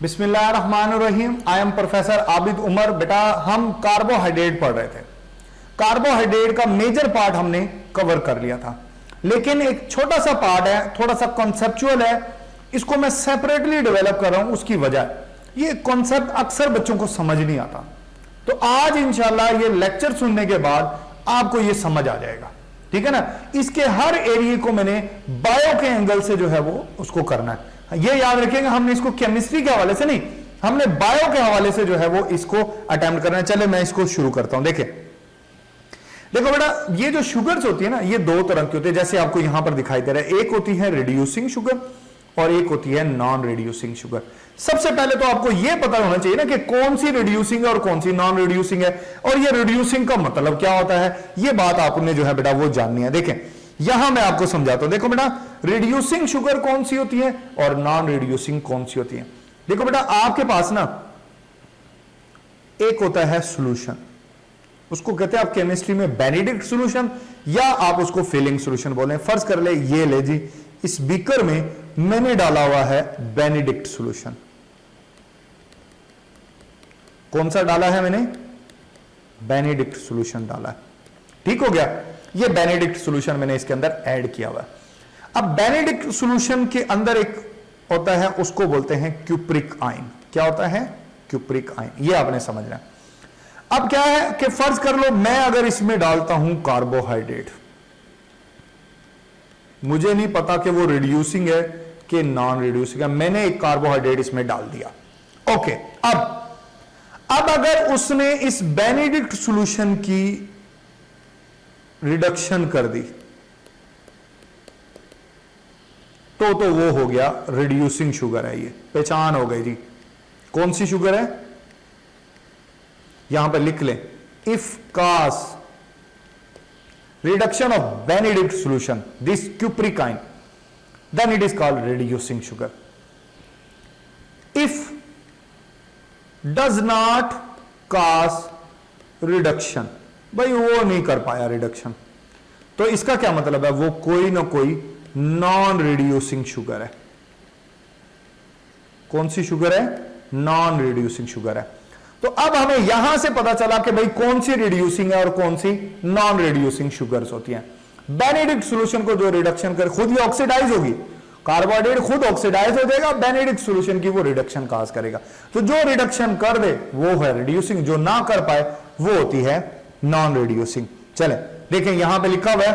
बिस्मिल्लाहिर्रहमानिर्रहीम। I am professor Abid Umar. बेटा हम कार्बोहाइड्रेट पढ़ रहे थे। कार्बोहाइड्रेट का मेजर पार्ट हमने कवर कर लिया था, लेकिन एक छोटा सा पार्ट है, थोड़ा सा कॉन्सेप्चुअल है, इसको मैं सेपरेटली डेवलप कर रहा हूं। उसकी वजह, ये कॉन्सेप्ट अक्सर बच्चों को समझ नहीं आता, तो आज इंशाल्लाह ये लेक्चर सुनने के बाद आपको ये समझ आ जाएगा, ठीक है ना। इसके हर एरिया को मैंने बायो के एंगल से जो है वो उसको करना है। ये याद रखिएगा, हमने इसको केमिस्ट्री के हवाले से नहीं, हमने बायो के हवाले से जो है वो इसको अटेम्प्ट करना है। चले मैं इसको शुरू करता हूं। देखो बेटा, ये जो शुगर्स होती है ना, ये दो तरह की होती है, जैसे आपको यहां पर दिखाई दे रहा है। एक होती है रिड्यूसिंग शुगर और एक होती है नॉन रिड्यूसिंग शुगर। सबसे पहले तो आपको यह पता होना चाहिए ना कि कौन सी रिड्यूसिंग है और कौन सी नॉन रिड्यूसिंग है, और ये रिड्यूसिंग का मतलब क्या होता है, ये बात आपने जो है बेटा वो जाननी है। देखें, यहां मैं आपको समझाता हूं। देखो बेटा, रिड्यूसिंग शुगर कौन सी होती है और नॉन रिड्यूसिंग कौन सी होती है। देखो बेटा, आपके पास ना एक होता है सॉल्यूशन, उसको कहते हैं आप केमिस्ट्री में बेनेडिक्ट सॉल्यूशन, या आप उसको फिलिंग सॉल्यूशन बोले। फर्ज कर ले, ये ले जी, इस बीकर में मैंने डाला हुआ है बेनेडिक्ट सॉल्यूशन। कौन सा डाला है मैंने? बेनेडिक्ट सॉल्यूशन डाला है, ठीक हो गया। ये बेनेडिक्ट सॉल्यूशन मैंने इसके अंदर ऐड किया हुआ है। अब बेनेडिक्ट सॉल्यूशन के अंदर एक होता है, उसको बोलते हैं क्यूप्रिक आयन। क्या होता है? Cupric ion. ये आपने समझना है। अब क्या है कि फर्ज कर लो मैं अगर इसमें डालता हूं कार्बोहाइड्रेट, मुझे नहीं पता कि वो रिड्यूसिंग है कि नॉन रिड्यूसिंग है, मैंने एक कार्बोहाइड्रेट इसमें डाल दिया। ओके, अब अगर उसने इस बेनेडिक्ट सॉल्यूशन की रिडक्शन कर दी तो वो हो गया रिड्यूसिंग शुगर है। ये पहचान हो गई जी, कौन सी शुगर है, यहां पर लिख लें, इफ कास reduction of Benedict solution, this cupric ion, then it is called reducing sugar. If does not cause reduction, भाई वो नहीं कर पाया रिडक्शन, तो इसका क्या मतलब है, वो कोई ना कोई नॉन रिड्यूसिंग शुगर है। कौन सी शुगर है? नॉन रिड्यूसिंग शुगर है। तो अब हमें यहां से पता चला कि भाई कौन सी रिड्यूसिंग है और कौन सी नॉन रिड्यूसिंग शुगर्स होती हैं। बेनेडिक्ट सॉल्यूशन को जो रिडक्शन कर, खुद ही ऑक्सीडाइज होगी, कार्बोहाइड्रेट खुद ऑक्सीडाइज हो जाएगा, बेनेडिक्ट सॉल्यूशन की वो रिडक्शन काज करेगा। तो जो रिडक्शन कर दे वो है रिड्यूसिंग, जो ना कर पाए वो होती है नॉन रिड्यूसिंग। चले देखें, यहां पे लिखा हुआ है,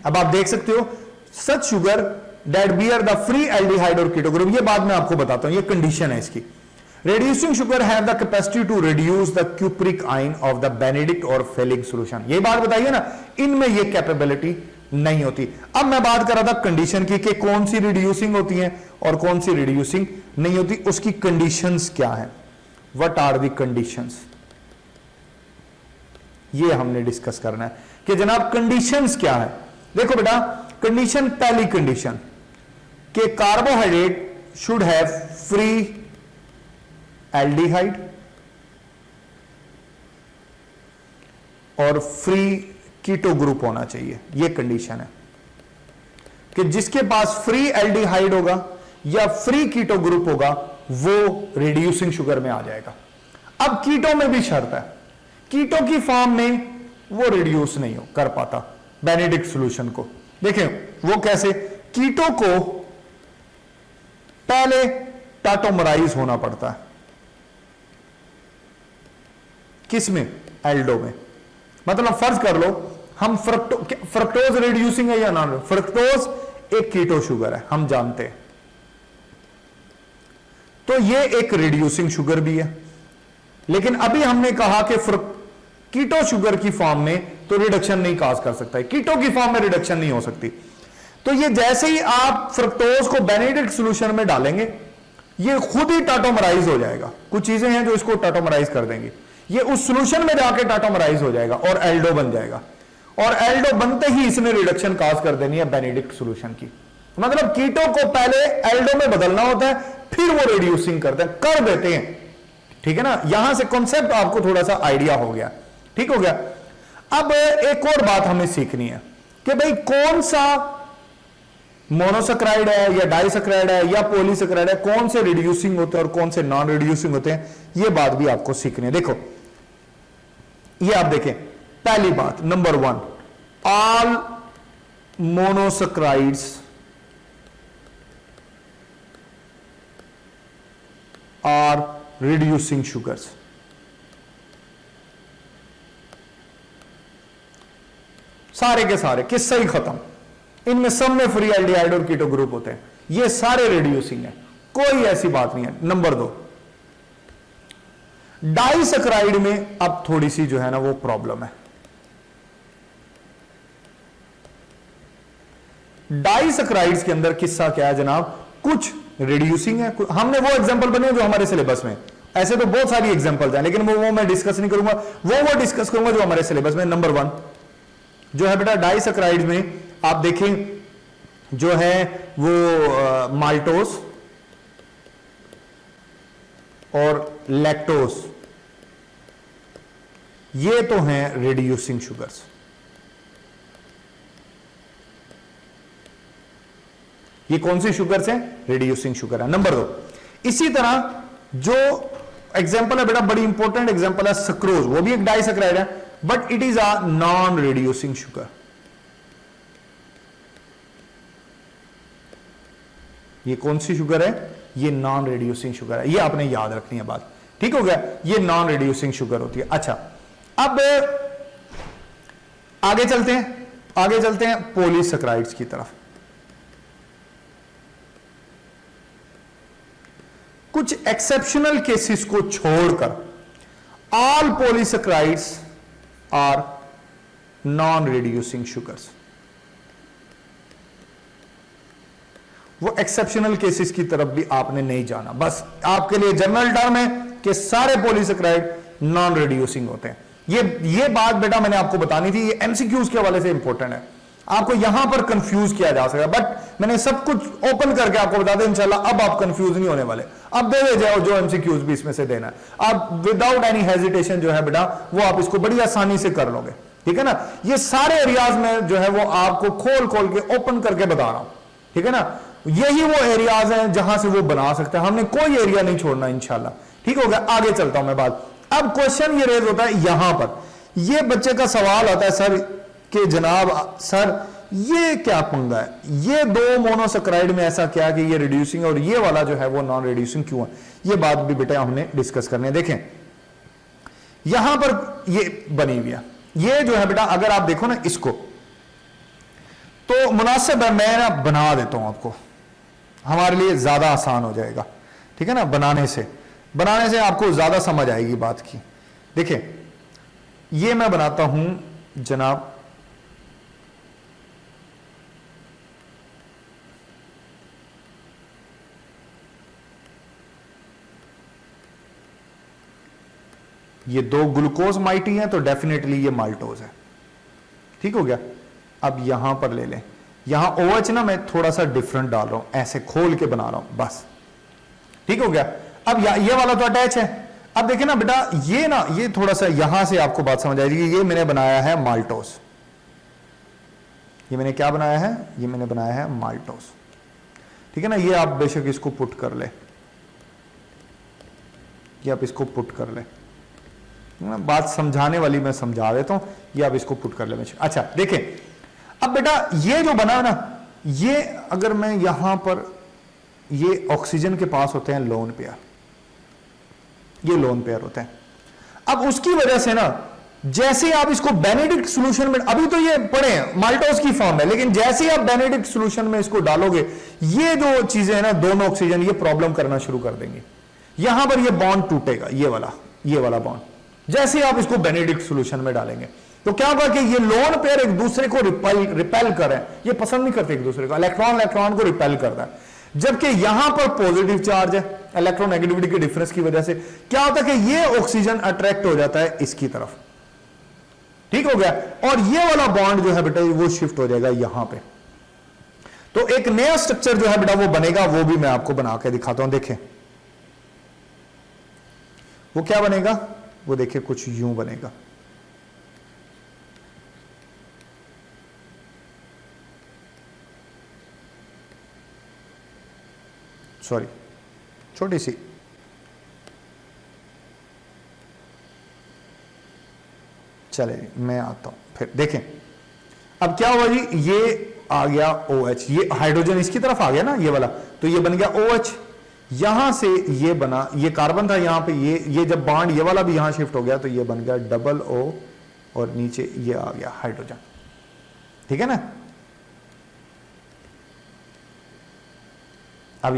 अब आप देख सकते हो, such sugar that bear the free aldehyde और कीटो ग्रुप। ये बाद में आपको बताता हूं, ये कंडीशन है इसकी। Reducing sugar have the capacity to reduce the cupric ion of the Benedict or Fehling solution। ये बात बताइए ना, इनमें ये कैपेबिलिटी नहीं होती। अब मैं बात कर रहा था कंडीशन की कि कौन सी रिड्यूसिंग होती है और कौन सी रिड्यूसिंग नहीं होती, उसकी कंडीशंस क्या है, व्हाट आर द कंडीशंस, ये हमने डिस्कस करना है कि जनाब कंडीशंस क्या है। देखो बेटा, कंडीशन, पहली कंडीशन कि carbohydrate should have free aldehyde और फ्री कीटो ग्रुप होना चाहिए। यह कंडीशन है कि जिसके पास फ्री एल्डिहाइड होगा या फ्री कीटो ग्रुप होगा वो रिड्यूसिंग शुगर में आ जाएगा। अब कीटो में भी शर्त है, कीटो की फॉर्म में वो रिड्यूस नहीं हो कर पाता बेनेडिक्ट सॉल्यूशन को। देखें वो कैसे, कीटो को पहले टाटोमराइज होना पड़ता है, किस में? एल्डो में। मतलब फर्ज कर लो हम फ्रक्टोज रिड्यूसिंग है या नॉन, फ्रक्टोज एक कीटो शुगर है, हम जानते हैं, तो ये एक रिड्यूसिंग शुगर भी है। लेकिन अभी हमने कहा कि कीटो शुगर की फॉर्म में तो रिडक्शन नहीं काज कर सकता है, कीटो की फॉर्म में रिडक्शन नहीं हो सकती। तो ये जैसे ही आप फ्रक्टोज को बेनेडिक्ट सॉल्यूशन में डालेंगे, ये खुद ही टाटोमराइज हो जाएगा। कुछ चीजें हैं जो इसको टाटोमराइज कर देंगी, ये उस सॉल्यूशन में जाके टाटोमराइज हो जाएगा और एल्डो बन जाएगा, और एल्डो बनते ही इसने रिडक्शन काज कर देनी है बेनेडिक्ट सॉल्यूशन की। मतलब कीटो को पहले एल्डो में बदलना होता है, फिर वो रिड्यूसिंग करते हैं, कर देते हैं, ठीक है ना। यहां से कॉन्सेप्ट आपको थोड़ा सा आइडिया हो गया, ठीक हो गया। अब एक और बात हमें सीखनी है कि भाई कौन सा मोनोसेक्राइड है या डाइसेक्राइड है या पॉलीसेक्राइड है, कौन से रिड्यूसिंग होते हैं और कौन से नॉन रिड्यूसिंग होते हैं, ये बात भी आपको सीखनी है। देखो ये आप देखें, पहली बात number 1, all monosaccharides are reducing sugars. सारे के सारे किस्सा ही खत्म, इनमें सब में फ्री एल्डिहाइड और कीटो ग्रुप होते हैं, ये सारे रिड्यूसिंग है, कोई ऐसी बात नहीं है। नंबर 2, डाइसेक्राइड में अब थोड़ी सी जो है ना वो प्रॉब्लम है। डाइसेक्राइड्स के अंदर किस्सा क्या है जनाब, कुछ रिड्यूसिंग है, हमने वो एग्जांपल बने जो हमारे सिलेबस में, ऐसे तो बहुत सारी एग्जांपल्स हैं लेकिन वो मैं डिस्कस नहीं करूंगा, वो डिस्कस करूंगा जो हमारे सिलेबस में। नंबर 1 जो है बेटा डाइसेक्राइड्स में आप देखें जो है वो माल्टोस और लैक्टोस, ये तो हैं रिड्यूसिंग शुगर्स। ये कौन सी शुगर्स हैं, रिड्यूसिंग शुगर है। नंबर 2, इसी तरह जो एग्जांपल है बेटा, बड़ी इंपॉर्टेंट एग्जांपल है सक्रोज, वो भी एक डाइसेक्राइड है but it is a non reducing sugar. ये कौन सी शुगर है, ये नॉन रिड्यूसिंग शुगर है, ये आपने याद रखनी है बात, ठीक हो गया, ये नॉन रिड्यूसिंग शुगर होती है। अच्छा अब आगे चलते हैं पॉलीसेक्राइड्स की तरफ। कुछ एक्सेप्शनल केसेस को छोड़कर all polysaccharides are non reducing sugars. वो एक्सेप्शनल केसेस की तरफ भी आपने नहीं जाना, बस आपके लिए जनरल टर्म है कि सारे पॉलीसेक्राइड नॉन रिड्यूसिंग होते हैं। ये बात बेटा मैंने आपको बतानी थी, ये एमसीक्यूज के हवाले से इंपॉर्टेंट है, आपको यहां पर कंफ्यूज किया जा सकता है बट मैंने सब कुछ ओपन करके आपको बता दें इंशाल्लाह, अब आप कंफ्यूज नहीं होने वाले। अब दे जाओ जो एमसीक्यूज भी इसमें से देना है, आप विदाउट एनी हेजिटेशन जो है बेटा वो आप इसको बड़ी आसानी से कर लोगे, ठीक है ना। ये सारे एरियाज में जो है वो आपको खोल खोल के ओपन करके बता रहा हूं, ठीक है ना। यही वो एरियाज हैं जहां से वो बना सकते हैं, हमने कोई एरिया नहीं छोड़ना इंशाल्लाह, ठीक हो गया। आगे चलता हूं मैं बात। अब क्वेश्चन ये रेज होता है यहां पर, ये बच्चे का सवाल आता है सर कि जनाब सर ये क्या पंगा है, ये दो मोनोसेक्राइड में ऐसा क्या कि ये रिड्यूसिंग और ये वाला जो है वो नॉन रिड्यूसिंग क्यों है, ये बात भी बेटा हमने डिस्कस करने। देखें यहां पर ये बनी हुई है, ये जो है बेटा अगर आप देखो ना इसको तो मुनासिब है मैं ना बना देता हूं आपको, हमारे लिए ज्यादा आसान हो जाएगा, ठीक है ना। बनाने से आपको ज्यादा समझ आएगी बात की। देखें ये मैं बनाता हूं जनाब, ये दो ग्लूकोज माइटी हैं तो डेफिनेटली ये माल्टोज है, ठीक हो गया। अब यहां पर ले लें, यहां OH ना मैं थोड़ा सा डिफरेंट डाल रहा हूं, ऐसे खोल के बना रहा हूं बस, ठीक हो गया। अब ये वाला तो अटैच है। अब देखें ना बेटा ये थोड़ा सा यहां से आपको बात समझ आएगी। ये मैंने बनाया है माल्टोज, ये मैंने क्या बनाया है, ये मैंने बनाया है माल्टोज, ठीक है ना। ये आप बेशक इसको पुट कर ले, ये आप इसको पुट कर ले, बात समझाने वाली मैं समझा देता हूं, ये आप इसको पुट कर ले। अच्छा देखें अब बेटा ये जो बना ना, ये अगर मैं यहां पर, ये ऑक्सीजन के पास होते हैं लोन पेयर, ये लोन पेयर होते हैं। अब उसकी वजह से ना जैसे आप इसको बेनेडिक्ट सॉल्यूशन में, अभी तो ये पढ़े हैं माल्टोज की फॉर्म है, लेकिन जैसे ही आप बेनेडिक्ट सॉल्यूशन में इसको डालोगे ये जो चीजें हैं ना दोनों ऑक्सीजन ये प्रॉब्लम करना शुरू कर देंगे। यहां पर ये बॉन्ड टूटेगा, ये वाला बॉन्ड, जैसे आप इसको बेनेडिक्ट सॉल्यूशन में डालेंगे तो क्या होगा कि ये लोन पेयर एक दूसरे को रिपेल करें, ये पसंद नहीं करते एक दूसरे को, इलेक्ट्रॉन को रिपेल करता है। जबकि यहां पर पॉजिटिव चार्ज है, इलेक्ट्रोनेगेटिविटी के डिफरेंस की वजह से क्या होता है कि ये ऑक्सीजन अट्रैक्ट हो जाता है इसकी तरफ, ठीक हो गया। और ये वाला बॉन्ड जो है बेटा वो शिफ्ट हो जाएगा यहां पे, तो एक नया स्ट्रक्चर जो है बेटा वो बनेगा, वो भी मैं आपको बना के दिखाता हूं। देखें वो क्या बनेगा, वो देखिए कुछ यूं बनेगा, सॉरी, छोटी सी, चले मैं आता हूं फिर देखें। अब क्या हुआ जी, ये आ गया OH, ये हाइड्रोजन इसकी तरफ आ गया ना ये वाला, तो ये बन गया OH। यहां से ये बना, ये कार्बन था यहां पे, ये जब बॉन्ड ये वाला भी यहां शिफ्ट हो गया तो ये बन गया डबल O और नीचे ये आ गया हाइड्रोजन। ठीक है ना। अब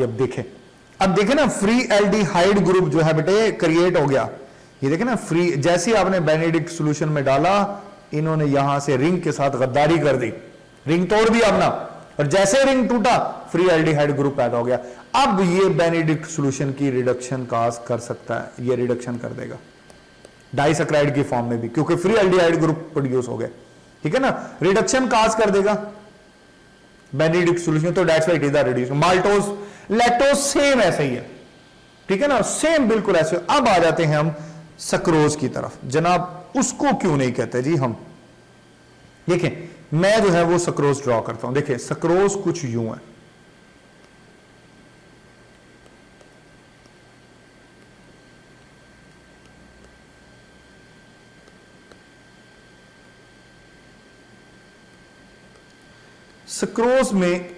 देखें ना, फ्री एल्डिहाइड ग्रुप जो है बेटे क्रिएट हो गया। ये देखें ना, फ्री, जैसे आपने बेनेडिक्ट सॉल्यूशन में डाला, इन्होंने यहां से रिंग के साथ गद्दारी कर दी, रिंग तोड़ दी अपना, और जैसे रिंग टूटा फ्री एल्डिहाइड ग्रुप पैदा हो गया। अब ये बेनेडिक्ट सॉल्यूशन की रिडक्शन काज कर सकता है, ये रिडक्शन कर देगा डाइसैकराइड की फॉर्म में भी, क्योंकि फ्री एल्डिहाइड ग्रुप प्रोड्यूस हो गए। ठीक है ना, रिडक्शन काज कर देगा बेनेडिक्ट सॉल्यूशन, तो that's why it is the reduce. Maltose, lactose same ऐसा ही है। ठीक है ना, सेम बिल्कुल ऐसे। अब आ जाते हैं हम सक्रोज की तरफ। जनाब उसको क्यों नहीं कहते जी हम, देखें मैं जो है वो सक्रोज ड्रॉ करता हूं। देखिए सक्रोज कुछ यूं है, सक्रोज में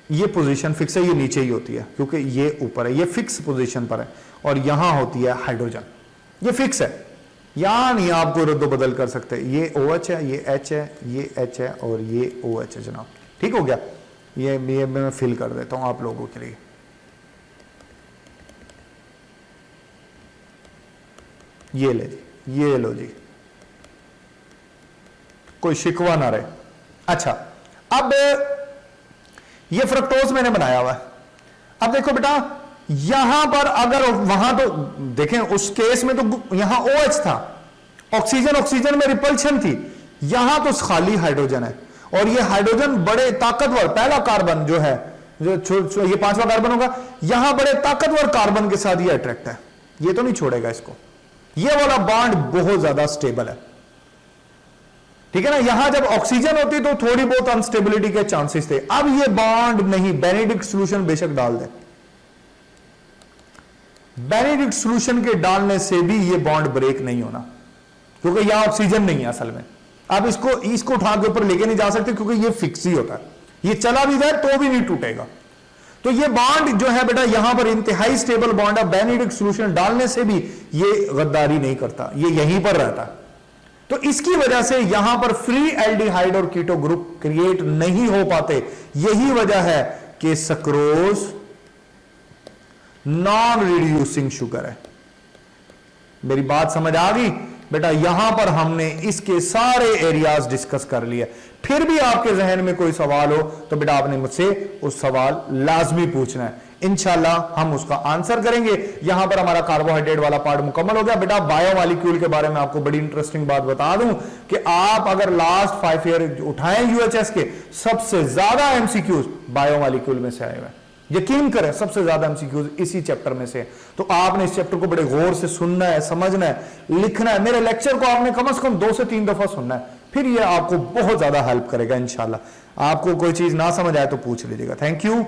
ये पोजीशन फिक्स है, ये नीचे ही होती है क्योंकि ये ऊपर है, ये फिक्स पोजीशन पर है, और यहां होती है हाइड्रोजन, ये फिक्स है, यहां नहीं आपको रद्दो बदल कर सकते। ये OH है, ये H है, ये H है और ये OH है जनाब। ठीक हो गया, ये मैं फिल कर देता हूं आप लोगों के लिए। ये ले जी, ये लो जी, कोई शिकवा ना रहे। अच्छा, अब ये फ्रक्टोज मैंने बनाया हुआ है। अब देखो बेटा, यहां पर अगर वहां तो देखें उस केस में तो यहां OH था, ऑक्सीजन ऑक्सीजन में रिपल्शन थी, यहां तो खाली हाइड्रोजन है, और ये हाइड्रोजन बड़े ताकतवर, पहला कार्बन जो है जो ये पांचवा कार्बन होगा, यहां बड़े ताकतवर कार्बन के साथ ये अट्रैक्ट है, ये तो नहीं छोड़ेगा इसको। ये वाला बॉन्ड बहुत ज्यादा स्टेबल है। ठीक है ना, यहां जब ऑक्सीजन होती तो थोड़ी बहुत अनस्टेबिलिटी के चांसेस थे। अब ये बॉन्ड नहीं, बेनेडिक्ट सॉल्यूशन बेशक डाल दे, बेनेडिक्ट सॉल्यूशन के डालने से भी ये बॉन्ड ब्रेक नहीं होना, क्योंकि यहां ऑक्सीजन नहीं है असल में। अब इसको उठा के ऊपर लेके नहीं जा सकते क्योंकि ये फिक्स ही होता है, ये चला भी जाए तो भी नहीं टूटेगा। तो ये बॉन्ड जो है बेटा यहां पर इंतहाई स्टेबल बॉन्ड है, बेनेडिक्ट सॉल्यूशन डालने से भी ये गद्दारी नहीं करता, ये यहीं पर रहता है। तो इसकी वजह से यहां पर फ्री एल्डिहाइड और कीटो ग्रुप क्रिएट नहीं हो पाते। यही वजह है कि सक्रोज नॉन रिड्यूसिंग शुगर है। मेरी बात समझ आ गई बेटा? यहां पर हमने इसके सारे एरियाज डिस्कस कर लिए। फिर भी आपके जहन में कोई सवाल हो तो बेटा आपने मुझसे उस सवाल लाजमी पूछना है, इंशाल्लाह हम उसका आंसर करेंगे। यहां पर हमारा कार्बोहाइड्रेट वाला पार्ट मुकम्मल हो गया। बेटा बायोमॉलिक्यूल के बारे में आपको बड़ी इंटरेस्टिंग बात बता दूं कि आप अगर लास्ट 5 ईयर उठाएं यूएचएस के, सबसे ज्यादा एमसीक्यूज बायोमॉलिक्यूल में से आए हुए। यकीन करें सबसे ज्यादा एमसीक्यूज इसी चैप्टर में से। तो आपने इस चैप्टर को बड़े गौर से सुनना है, समझना है, लिखना है। मेरे लेक्चर को आपने कम से कम 2 से 3 दफा सुनना है, फिर ये आपको बहुत ज्यादा हेल्प करेगा इंशाल्लाह। आपको कोई चीज ना समझ आए तो पूछ लीजिएगा। Thank you.